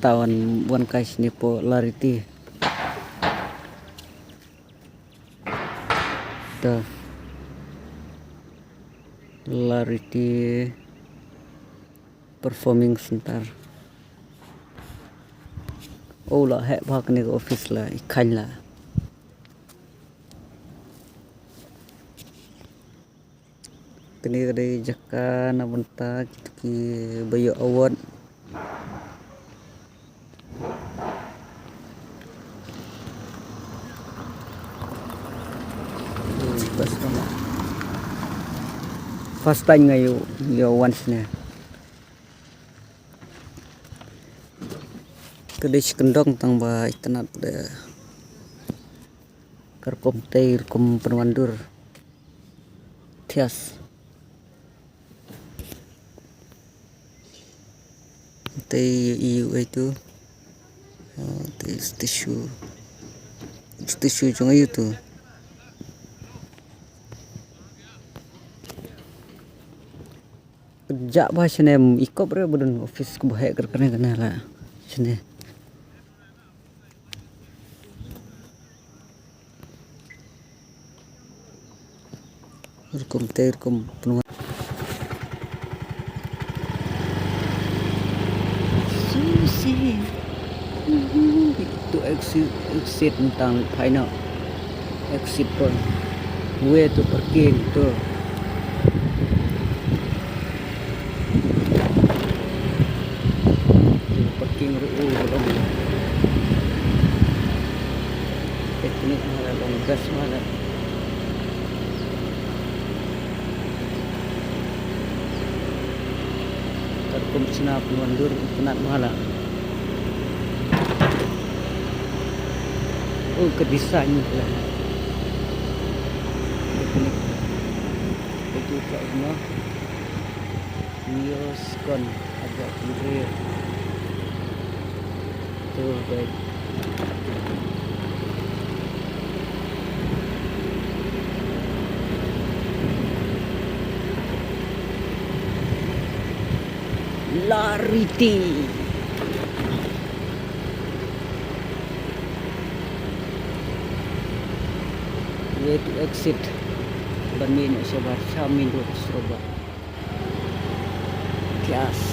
tawan buan kais ni po lariti the lariti performing center oh la hek bhak ni office la ikhal la kini kadai jaka na benta ki bayo award first time ngayo yo once na kadai kendong tang ba itanat de karkom tair kom permandur tias tei iu itu tei tisu jong itu kerja bah sini ikop re budun office ku bahek kena lah sini Rukum teh rukum penuh susi itu exit tentang final exit pun way to parking tu parking belum teknik malah gas malah terkum senap mundur penat malah ke desain lah teknik itu tak semua Nioscon agak kiri tuh baik lariti way to exit Bani Sebar Samin Surabaya kias